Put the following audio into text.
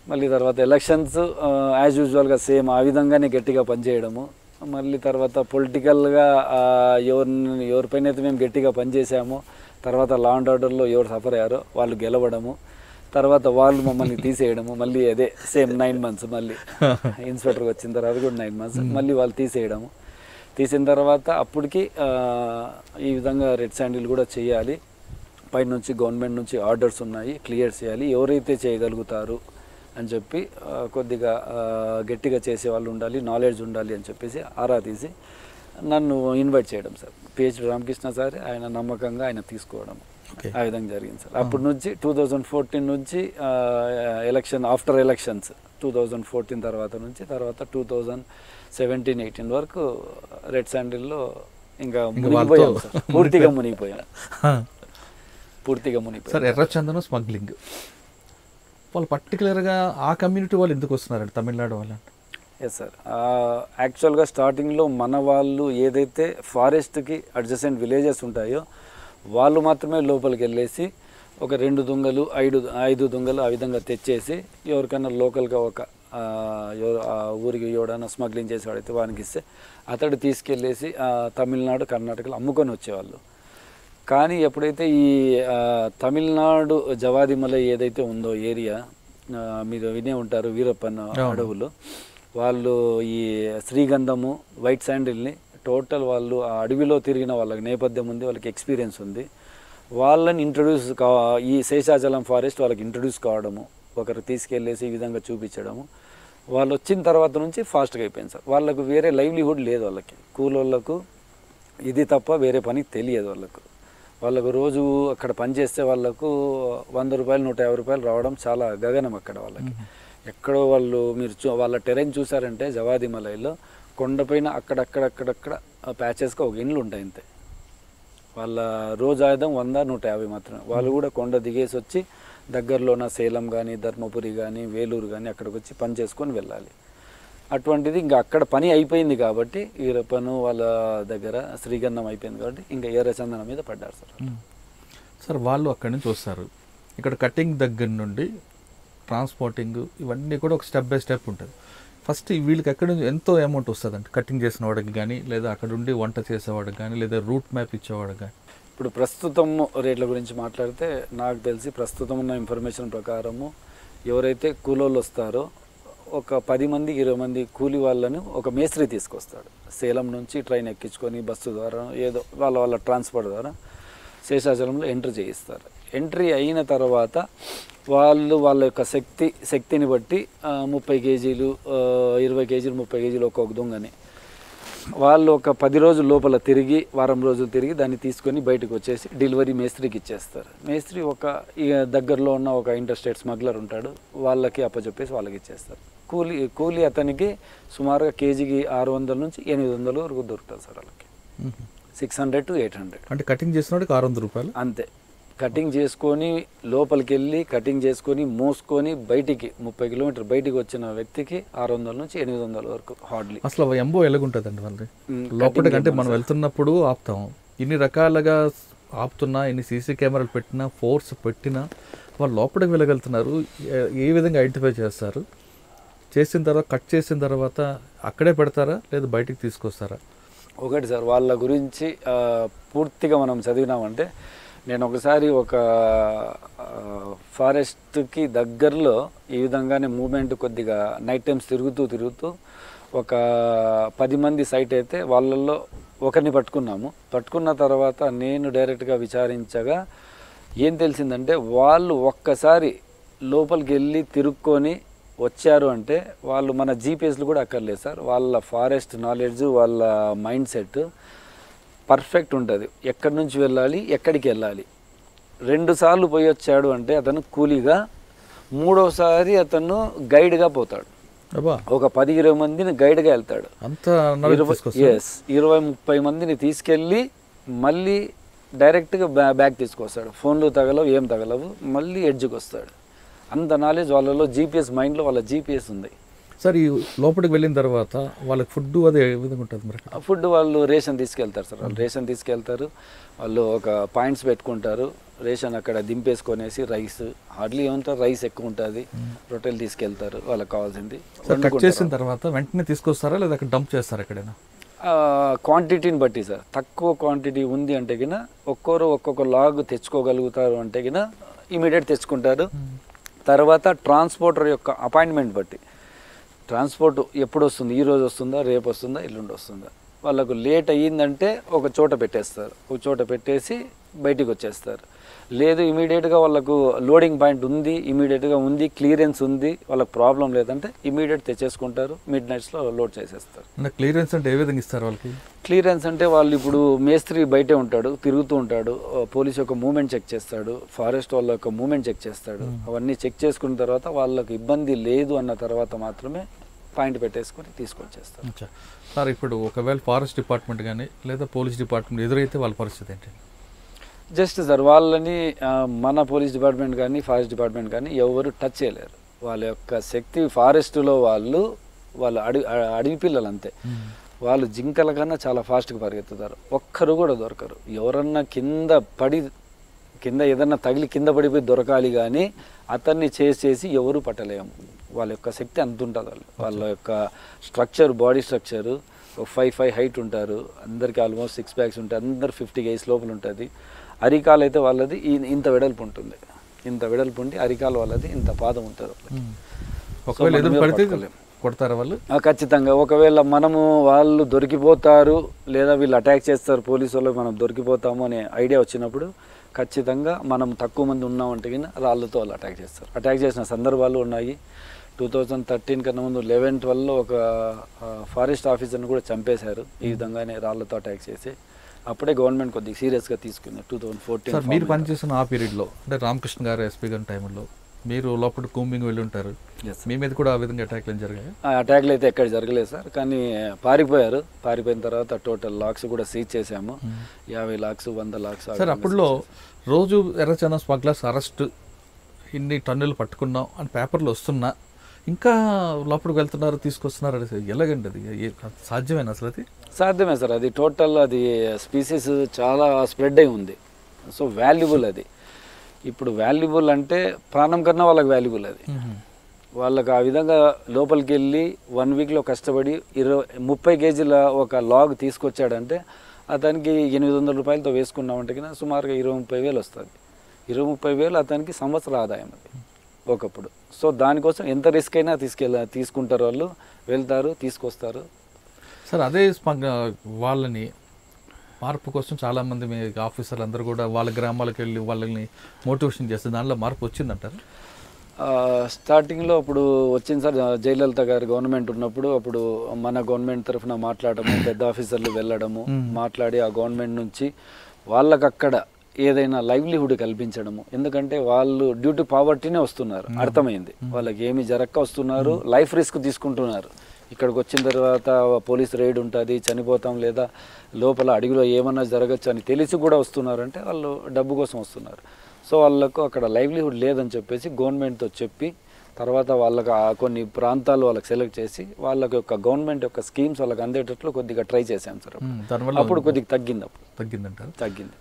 మళ్ళీ తర్వాత elections as యూజువల్గా సేమ్ ఆ విధంగానే గట్టిగా పనిచేయడము. మళ్ళీ తర్వాత పొలిటికల్గా ఎవరిపైన అయితే మేము గట్టిగా పనిచేసామో తర్వాత లా అండ్ ఆర్డర్లో ఎవరు సఫర్ అయ్యారో వాళ్ళు గెలవడము, తర్వాత వాళ్ళు మమ్మల్ని తీసేయడము. మళ్ళీ అదే సేమ్ 9 months మళ్ళీ ఇన్స్పెక్టర్కి వచ్చిన తర్వాత కూడా 9 months మళ్ళీ వాళ్ళు తీసేయడము. తీసిన తర్వాత అప్పటికి ఈ విధంగా రెడ్ శాండిల్ కూడా చేయాలి, పైనుంచి గవర్నమెంట్ నుంచి ఆర్డర్స్ ఉన్నాయి, క్లియర్ చేయాలి, ఎవరైతే చేయగలుగుతారు అని చెప్పి కొద్దిగా గట్టిగా చేసే వాళ్ళు ఉండాలి, నాలెడ్జ్ ఉండాలి అని చెప్పేసి ఆరా తీసి నన్ను ఇన్వైట్ చేయడం సార్. పిహెచ్డి రామకృష్ణ సార్ ఆయన నమ్మకంగా ఆయన తీసుకోవడం ఆ విధంగా జరిగింది సార్. అప్పటి నుంచి 2014 నుంచి ఎలక్షన్ ఆఫ్టర్ ఎలక్షన్స్ 2014 తర్వాత 2017-18 వరకు రెడ్ శాండిల్లో ఇంకా మునిగిపోయాం సార్, పూర్తిగా మునిగిపోయాం. సార్ ఎర్రచందనం స్మగ్లింగ్ వాళ్ళు పర్టికులర్గా ఆ కమ్యూనిటీ వాళ్ళు ఎందుకు వస్తున్నారండి తమిళనాడు వాళ్ళు? ఎస్ సార్, యాక్చువల్గా స్టార్టింగ్లో మన వాళ్ళు ఏదైతే ఫారెస్ట్కి అడ్జసెంట్ విలేజెస్ ఉంటాయో వాళ్ళు మాత్రమే లోపలికి వెళ్ళేసి ఒక 2 దొంగలు 5 దొంగలు ఆ విధంగా తెచ్చేసి ఎవరికైనా లోకల్గా ఒక ఊరికి ఎవడైనా స్మగ్లింగ్ చేసేవాడైతే వానికి ఇస్తే అతడు తీసుకెళ్ళేసి తమిళనాడు కర్ణాటకలో అమ్ముకొని వచ్చేవాళ్ళు. కానీ ఎప్పుడైతే ఈ తమిళనాడు జవాదిమలై ఏదైతే ఉందో ఏరియా మీరు వినే ఉంటారు, వీరప్పన్ అడవులు, వాళ్ళు ఈ శ్రీగంధము వైట్ శాండిల్ని టోటల్ వాళ్ళు ఆ అడవిలో తిరిగిన వాళ్ళకి నేపథ్యం ఉంది, వాళ్ళకి ఎక్స్పీరియన్స్ ఉంది, వాళ్ళని ఈ శేషాచలం ఫారెస్ట్ వాళ్ళకి ఇంట్రడ్యూస్ కావడము, ఒకరు తీసుకెళ్ళేసి ఈ విధంగా చూపించడము. వాళ్ళు వచ్చిన తర్వాత నుంచి ఫాస్ట్గా అయిపోయింది సార్. వాళ్ళకు వేరే లైవ్లీహుడ్ లేదు, వాళ్ళకి కూలోళ్ళకు ఇది తప్ప వేరే పని తెలియదు వాళ్ళకు రోజు అక్కడ పనిచేస్తే వాళ్ళకు 100 రూపాయలు 150 రూపాయలు రావడం చాలా గగనం అక్కడ వాళ్ళకి. ఎక్కడో వాళ్ళు మీరు వాళ్ళ టెరెన్ చూసారంటే జవాదిమలైలో కొండపైన అక్కడక్కడ ప్యాచెస్గా ఒక ఇండ్లు ఉంటాయి అంతే. వాళ్ళ రోజు ఆయుధం 100-150 మాత్రమే. వాళ్ళు కూడా కొండ దిగేసి వచ్చి దగ్గరలోన సేలం కానీ ధర్మపురి కానీ వేలూరు కానీ అక్కడికి వచ్చి పని చేసుకొని వెళ్ళాలి. అటువంటిది ఇంకా అక్కడ పని అయిపోయింది కాబట్టి వీరప్పను వాళ్ళ దగ్గర శ్రీగంధం అయిపోయింది కాబట్టి ఇంకా ఎర్రచందనం మీద పడ్డారు సార్. సార్ వాళ్ళు అక్కడి నుంచి వస్తారు, ఇక్కడ కటింగ్ దగ్గర నుండి ట్రాన్స్పోర్టింగ్ ఇవన్నీ కూడా ఒక స్టెప్ బై స్టెప్ ఉంటుంది. ఫస్ట్ వీళ్ళకి ఎక్కడి నుంచి ఎంతో అమౌంట్ వస్తుందండి కటింగ్ చేసిన వాడికి కానీ, లేదా అక్కడ ఉండి వంట చేసేవాడికి కానీ, లేదా రూట్ మ్యాప్ ఇచ్చేవాడికి కానీ? ఇప్పుడు ప్రస్తుతం రేట్ల గురించి మాట్లాడితే నాకు తెలిసి ప్రస్తుతం ఉన్న ఇన్ఫర్మేషన్ ప్రకారము ఎవరైతే కూలోళ్ళు వస్తారో ఒక 10 మంది 20 మంది కూలి వాళ్ళను ఒక మేస్త్రి తీసుకొస్తాడు. సేలం నుంచి ట్రైన్ ఎక్కించుకొని బస్సు ద్వారా ఏదో వాళ్ళ ట్రాన్స్పోర్ట్ ద్వారా శేషాచలంలో ఎంట్రీ చేయిస్తారు. ఎంట్రీ అయిన తర్వాత వాళ్ళ యొక్క శక్తిని బట్టి 30 కేజీలు 20 కేజీలు 30 కేజీలు ఒక్కొక్క దొంగని వాళ్ళు ఒక 10 రోజుల లోపల తిరిగి వారం రోజులు తిరిగి దాన్ని తీసుకొని బయటకు వచ్చేసి డెలివరీ మేస్త్రికి ఇచ్చేస్తారు. మేస్త్రి ఒక దగ్గరలో ఉన్న ఒక ఇంటర్స్టేట్ స్మగ్లర్ ఉంటాడు, వాళ్ళకి అప్పచెప్పేసి వాళ్ళకి ఇచ్చేస్తారు. కూలీ అతనికి సుమారుగా కేజీకి 600 నుంచి 800 వరకు దొరుకుతుంది సార్. వాళ్ళకి 600 to 800. అంటే కటింగ్ చేసినోడికి 600 రూపాయలు అంతే. కటింగ్ చేసుకొని లోపలికి వెళ్ళి కటింగ్ చేసుకొని మోసుకొని బయటికి 30 కిలోమీటర్ బయటికి వచ్చిన వ్యక్తికి 600 నుంచి 800 వరకు హార్డ్లీ. అసలు ఎంబో ఎలాగుంటుందండి వాళ్ళది లోపలికి? అంటే మనం వెళ్తున్నప్పుడు ఆపుతాం, ఇన్ని రకాలుగా ఆపుతున్నా, ఇన్ని సీసీ కెమెరాలు పెట్టినా, ఫోర్స్ పెట్టినా వాళ్ళు లోపలికి వెళ్ళగలుగుతున్నారు. ఏ విధంగా ఐడెంటిఫై చేస్తారు? చేసిన తర్వాత కట్ చేసిన తర్వాత అక్కడే పెడతారా లేదా బయటికి తీసుకొస్తారా? ఒకటి సార్, వాళ్ళ గురించి పూర్తిగా మనం చదివినామంటే, నేను ఒకసారి ఒక ఫారెస్ట్కి దగ్గరలో ఈ విధంగానే మూమెంట్ కొద్దిగా నైట్ టైమ్స్ తిరుగుతూ ఒక 10 మంది సైట్ అయితే వాళ్ళల్లో ఒకరిని పట్టుకున్న తర్వాత నేను డైరెక్ట్గా విచారించగా ఏం తెలిసిందంటే వాళ్ళు ఒక్కసారి లోపలికి వెళ్ళి తిరుక్కొని వచ్చారు అంటే వాళ్ళు మన జీపీఎస్లు కూడా అక్కర్లేదు సార్. వాళ్ళ ఫారెస్ట్ నాలెడ్జ్, వాళ్ళ మైండ్ సెట్ పర్ఫెక్ట్ ఉంటుంది. ఎక్కడి నుంచి వెళ్ళాలి, ఎక్కడికి వెళ్ళాలి. 2 సార్లు పోయి వచ్చాడు అంటే అతను కూలీగా, 3వసారి అతను గైడ్గా పోతాడు. ఒక 10-20 మందిని గైడ్గా వెళ్తాడు. 20-30 మందిని తీసుకెళ్ళి మళ్ళీ డైరెక్ట్గా బ్యాగ్ తీసుకొస్తాడు. ఫోన్లు తగలవు, ఏం తగలవు, మళ్ళీ ఎడ్జ్కి వస్తాడు. అంత నాలెడ్జ్ వాళ్ళలో జీపీఎస్ మైండ్లో వాళ్ళ జీపీఎస్ ఉంది. సార్ ఈ లోపలికి వెళ్ళిన తర్వాత వాళ్ళకి ఫుడ్ అదే ఏ విధంగా ఉంటుంది మరి? ఫుడ్ వాళ్ళు రేషన్ తీసుకెళ్తారు సార్. వాళ్ళు రేషన్ తీసుకెళ్తారు. వాళ్ళు ఒక పాయింట్స్ పెట్టుకుంటారు. రేషన్ అక్కడ దింపేసుకొనేసి రైస్ హార్డ్లీ ఏమంటారు, రైస్ ఎక్కువ ఉంటుంది, రొట్టెలు తీసుకెళ్తారు వాళ్ళకి కావాల్సింది. కట్ చేసిన తర్వాత వెంటనే తీసుకొస్తారా లేదా అక్కడ డంప్ చేస్తారా ఎక్కడైనా? క్వాంటిటీని బట్టి సార్. తక్కువ క్వాంటిటీ ఉంది అంటే గిన ఒక్కొక్క లాగ్ తెచ్చుకోగలుగుతారు అంటే గిన ఇమీడియట్ తెచ్చుకుంటారు. తర్వాత ట్రాన్స్పోర్టర్ యొక్క అపాయింట్మెంట్ బట్టి, ట్రాన్స్పోర్ట్ ఎప్పుడు వస్తుంది, ఈరోజు వస్తుందా, రేపు వస్తుందా, ఎల్లుండి వస్తుందా, వాళ్ళకు లేట్ అయ్యిందంటే ఒక చోట పెట్టేస్తారు. ఒక చోట పెట్టేసి బయటికి వచ్చేస్తారు. లేదు ఇమీడియట్గా వాళ్ళకు లోడింగ్ పాయింట్ ఉంది, ఇమీడియట్గా ఉంది, క్లియరెన్స్ ఉంది, వాళ్ళకి ప్రాబ్లం లేదంటే ఇమీడియట్ తెచ్చేసుకుంటారు, మిడ్ నైట్స్లో లోడ్ చేసేస్తారు. క్లియరెన్స్ అంటే ఏ విధంగా ఇస్తారు వాళ్ళకి? క్లియరెన్స్ అంటే వాళ్ళు ఇప్పుడు మేస్త్రి బయటే ఉంటాడు, తిరుగుతూ ఉంటాడు, పోలీస్ యొక్క మూమెంట్ చెక్ చేస్తాడు, ఫారెస్ట్ వాళ్ళ యొక్క మూమెంట్ చెక్ చేస్తాడు. అవన్నీ చెక్ చేసుకున్న తర్వాత వాళ్ళకి ఇబ్బంది లేదు అన్న తర్వాత మాత్రమే పాయింట్ పెట్టేసుకొని తీసుకొచ్చేస్తారు. సార్ ఇప్పుడు ఒకవేళ ఫారెస్ట్ డిపార్ట్మెంట్ కానీ లేదా పోలీస్ డిపార్ట్మెంట్ ఎదురైతే వాళ్ళ పరిస్థితి ఏంటి? జస్ట్ సార్ వాళ్ళని మన పోలీస్ డిపార్ట్మెంట్ కానీ ఫారెస్ట్ డిపార్ట్మెంట్ కానీ ఎవరు టచ్ చేయలేరు. వాళ్ళ యొక్క శక్తి ఫారెస్ట్లో వాళ్ళు అడవి పిల్లలు అంతే. వాళ్ళు జింకల కన్నా చాలా ఫాస్ట్గా పరిగెత్తుతారు. ఒక్కరు కూడా దొరకరు. ఎవరన్నా కింద ఏదన్నా తగిలి కింద పడిపోయి దొరకాలి, కానీ అతన్ని చేసి ఎవరు పట్టలేము. వాళ్ళ యొక్క శక్తి అంత ఉంటుంది. వాళ్ళ యొక్క స్ట్రక్చర్, బాడీ స్ట్రక్చరు 5'5" హైట్ ఉంటారు. అందరికీ ఆల్మోస్ట్ 6 packs ఉంటాయి. అందరు 50 kgs లోపల ఉంటుంది. అరికాలు అయితే వాళ్ళది ఇంత వెడల్పు ఉంటుంది. ఇంత వెడల్పు ఉండి అరికాలు వాళ్ళది ఇంత పాదం ఉంటుంది. ఒకవేళ ఎదురు పడితే కొడతారు వాళ్ళు? ఖచ్చితంగా. ఒకవేళ మనము వాళ్ళు దొరికిపోతారు లేదా వీళ్ళు అటాక్ చేస్తారు పోలీసు వాళ్ళు, మనం దొరికిపోతాము అనే ఐడియా వచ్చినప్పుడు ఖచ్చితంగా మనం తక్కువ మంది ఉన్నామంటే కానీ రాళ్ళతో వాళ్ళు అటాక్ చేస్తారు. అటాక్ చేసిన సందర్భాలు ఉన్నాయి. 2013 కన్నా ముందు 11-12లో ఒక ఫారెస్ట్ ఆఫీసర్ని కూడా చంపేశారు ఈ విధంగానే రాళ్లతో అటాక్ చేసి. అప్పుడే గవర్నమెంట్ కొద్దిగా సీరియస్గా తీసుకుంది 2014. మీరు పనిచేసిన ఆ పీరియడ్లో అంటే రామకృష్ణ గారు ఎస్పీ గారి టైంలో మీరు లోపల కూంబింగ్ వెళ్ళి ఉంటారు, మీ మీద కూడా ఆ విధంగా అటాక్లు ఏం జరిగాయి? అటాక్లు అయితే ఎక్కడ జరగలేదు సార్, కానీ పారిపోయారు. పారిపోయిన తర్వాత టోటల్ లాక్స్ కూడా సీజ్ చేసాము. 50 lakhs 100 lakhs. సార్ అప్పుడులో రోజు ఎర్రచందనం స్మగ్లర్స్ అరెస్ట్ ఇన్ని టన్నులు పట్టుకున్నాం అని పేపర్లు వస్తున్నా ఇంకా లోపలికి వెళ్తున్నారు, తీసుకొస్తున్నారు అనేది ఎలాగండి? అది సాధ్యమేనా అసలు? అది సాధ్యమే సార్. అది టోటల్ అది స్పీసీస్ చాలా స్ప్రెడ్ అయి ఉంది. సో వాల్యుబుల్ అది. ఇప్పుడు వాల్యుబుల్ అంటే ప్రాణం కన్నా వాళ్ళకి వాల్యుబుల్ అది. వాళ్ళకి ఆ విధంగా లోపలికి వెళ్ళి 1 weekలో కష్టపడి 30 kgల ఒక లాగ్ తీసుకొచ్చాడంటే అతనికి 800 రూపాయలతో వేసుకున్నామంటే కన్నా సుమారుగా 20-30 వేలు వస్తుంది. 20-30 వేలు అతనికి సంవత్సర ఆదాయం అది ఒకప్పుడు. సో దానికోసం ఎంత రిస్క్ అయినా తీసుకుంటారు వాళ్ళు, వెళ్తారు, తీసుకొస్తారు. సార్ అదే వాళ్ళని మార్పు కోసం చాలామంది మీ ఆఫీసర్లు అందరూ కూడా వాళ్ళ గ్రామాలకు వెళ్ళి వాళ్ళని మోటివేషన్ చేస్తే దానిలో మార్పు వచ్చిందంటారు? స్టార్టింగ్లో అప్పుడు వచ్చింది సార్. జయలలిత గారు గవర్నమెంట్ ఉన్నప్పుడు అప్పుడు మన గవర్నమెంట్ తరఫున మాట్లాడము, పెద్ద ఆఫీసర్లు వెళ్ళడము, మాట్లాడి ఆ గవర్నమెంట్ నుంచి వాళ్ళకి అక్కడ ఏదైనా లైవ్లీహుడ్ కల్పించడము. ఎందుకంటే వాళ్ళు డ్యూ టు పావర్టీనే వస్తున్నారు, అర్థమైంది. వాళ్ళకి ఏమి జరక్క వస్తున్నారు, లైఫ్ రిస్క్ తీసుకుంటున్నారు. ఇక్కడికి వచ్చిన తర్వాత పోలీస్ రైడ్ ఉంటుంది, చనిపోతాం లేదా లోపల అడవిలో ఏమన్నా జరగచ్చు అని తెలిసి కూడా వస్తున్నారంటే వాళ్ళు డబ్బు కోసం వస్తున్నారు. సో వాళ్ళకు అక్కడ లైవ్లీహుడ్ లేదని చెప్పేసి గవర్నమెంట్తో చెప్పి తర్వాత వాళ్ళకి కొన్ని ప్రాంతాలు వాళ్ళకి సెలెక్ట్ చేసి వాళ్ళకి యొక్క గవర్నమెంట్ యొక్క స్కీమ్స్ వాళ్ళకి అందేటట్లు కొద్దిగా ట్రై చేశాం సార్. అప్పుడు కొద్దిగా తగ్గింది. తగ్గిందంటారు? తగ్గింది.